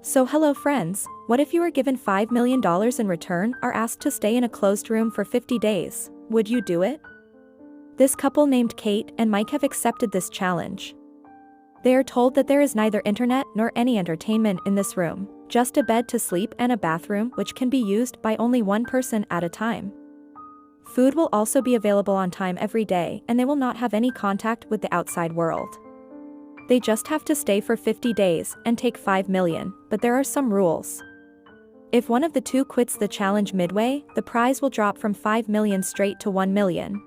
So hello friends, what if you were given $5 million in return are asked to stay in a closed room for 50 days? Would you do it? This couple named Kate and Mike have accepted this challenge. They are told that there is neither internet nor any entertainment in this room, just a bed to sleep and a bathroom which can be used by only one person at a time. Food will also be available on time every day and they will not have any contact with the outside world. They just have to stay for 50 days and take $5 million, but there are some rules. If one of the two quits the challenge midway, the prize will drop from $5 million straight to $1 million.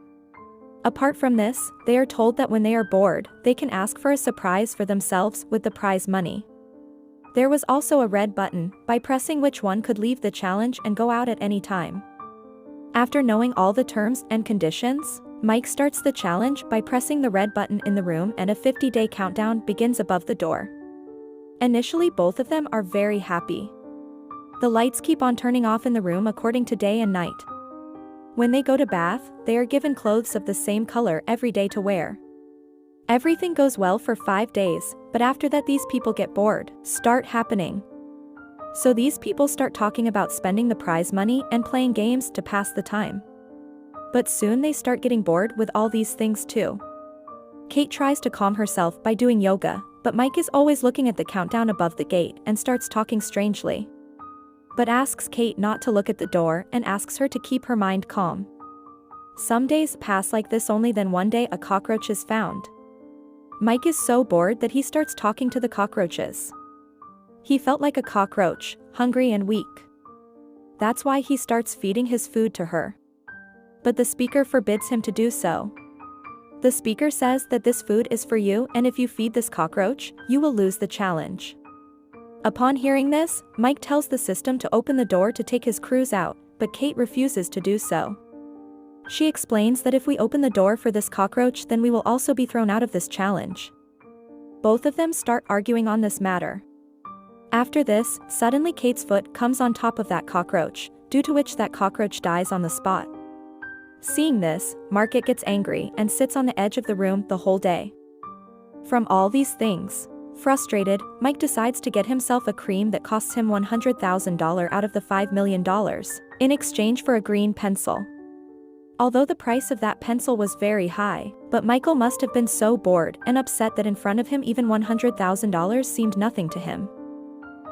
Apart from this, they are told that when they are bored, they can ask for a surprise for themselves with the prize money. There was also a red button, by pressing which one could leave the challenge and go out at any time. After knowing all the terms and conditions, Mike starts the challenge by pressing the red button in the room and a 50-day countdown begins above the door. Initially both of them are very happy. The lights keep on turning off in the room according to day and night. When they go to bath, they are given clothes of the same color every day to wear. Everything goes well for 5 days, but after that these people get bored, start happening. So these people start talking about spending the prize money and playing games to pass the time. But soon they start getting bored with all these things too. Kate tries to calm herself by doing yoga, but Mike is always looking at the countdown above the gate and starts talking strangely. But asks Kate not to look at the door and asks her to keep her mind calm. Some days pass like this, only then one day a cockroach is found. Mike is so bored that he starts talking to the cockroaches. He felt like a cockroach, hungry and weak. That's why he starts feeding his food to her. But the speaker forbids him to do so. The speaker says that this food is for you and if you feed this cockroach, you will lose the challenge. Upon hearing this, Mike tells the system to open the door to take his crews out, but Kate refuses to do so. She explains that if we open the door for this cockroach then we will also be thrown out of this challenge. Both of them start arguing on this matter. After this, suddenly Kate's foot comes on top of that cockroach, due to which that cockroach dies on the spot. Seeing this, Market gets angry and sits on the edge of the room the whole day. From all these things, frustrated, Mike decides to get himself a cream that costs him $100,000 out of the $5 million, in exchange for a green pencil. Although the price of that pencil was very high, but Michael must have been so bored and upset that in front of him even $100,000 seemed nothing to him.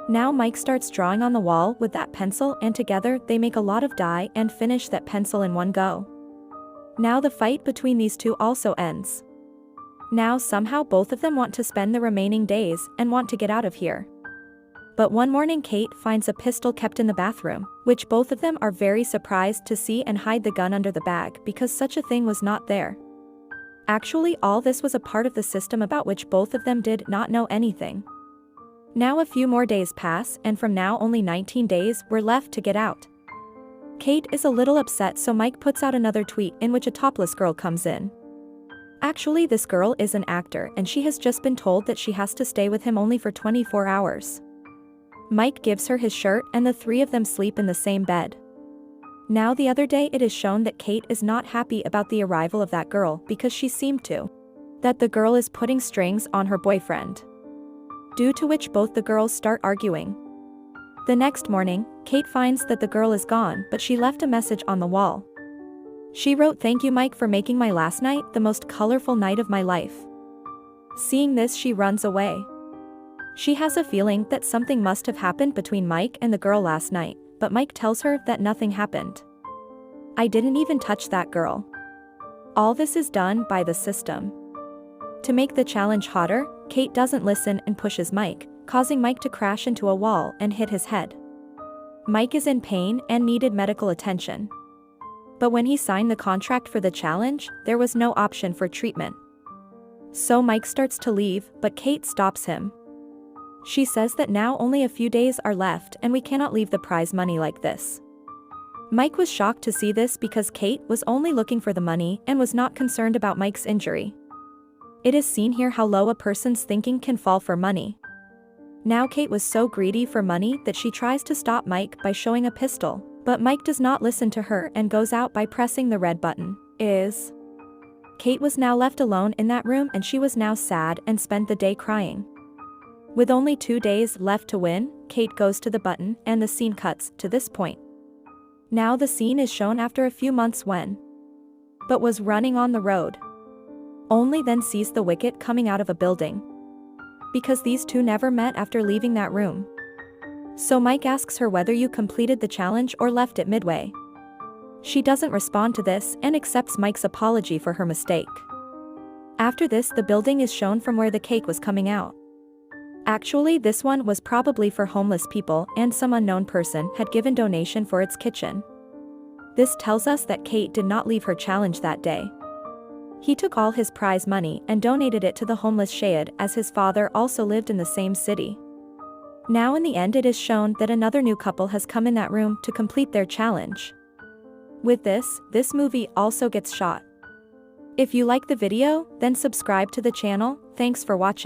Now Mike starts drawing on the wall with that pencil and together they make a lot of dye and finish that pencil in one go. Now the fight between these two also ends. Now somehow both of them want to spend the remaining days and want to get out of here. But one morning Kate finds a pistol kept in the bathroom, which both of them are very surprised to see and hide the gun under the bag because such a thing was not there. Actually all this was a part of the system about which both of them did not know anything. Now a few more days pass and from now only 19 days were left to get out. Kate is a little upset so Mike puts out another tweet in which a topless girl comes in. Actually this girl is an actor and she has just been told that she has to stay with him only for 24 hours. Mike gives her his shirt and the three of them sleep in the same bed. Now the other day it is shown that Kate is not happy about the arrival of that girl because she seemed to. That the girl is putting strings on her boyfriend. Due to which both the girls start arguing. The next morning, Kate finds that the girl is gone but she left a message on the wall. She wrote, "Thank you Mike for making my last night the most colorful night of my life." Seeing this she runs away. She has a feeling that something must have happened between Mike and the girl last night, but Mike tells her that nothing happened. "I didn't even touch that girl. All this is done by the system." To make the challenge hotter, Kate doesn't listen and pushes Mike, causing Mike to crash into a wall and hit his head. Mike is in pain and needed medical attention. But when he signed the contract for the challenge, there was no option for treatment. So Mike starts to leave, but Kate stops him. She says that now only a few days are left and we cannot leave the prize money like this. Mike was shocked to see this because Kate was only looking for the money and was not concerned about Mike's injury. It is seen here how low a person's thinking can fall for money. Now Kate was so greedy for money that she tries to stop Mike by showing a pistol, but Mike does not listen to her and goes out by pressing the red button. Kate was now left alone in that room and she was now sad and spent the day crying. With only 2 days left to win, Kate goes to the button and the scene cuts to this point. Now the scene is shown after a few months when but was running on the road. Only then sees the wicket coming out of a building. Because these two never met after leaving that room. So Mike asks her whether you completed the challenge or left it midway. She doesn't respond to this and accepts Mike's apology for her mistake. After this, the building is shown from where the cake was coming out. Actually, this one was probably for homeless people and some unknown person had given donation for its kitchen. This tells us that Kate did not leave her challenge that day. He took all his prize money and donated it to the homeless Shayad, as his father also lived in the same city. Now in the end it is shown that another new couple has come in that room to complete their challenge. With this movie also gets shot. If you like the video, then subscribe to the channel. Thanks for watching.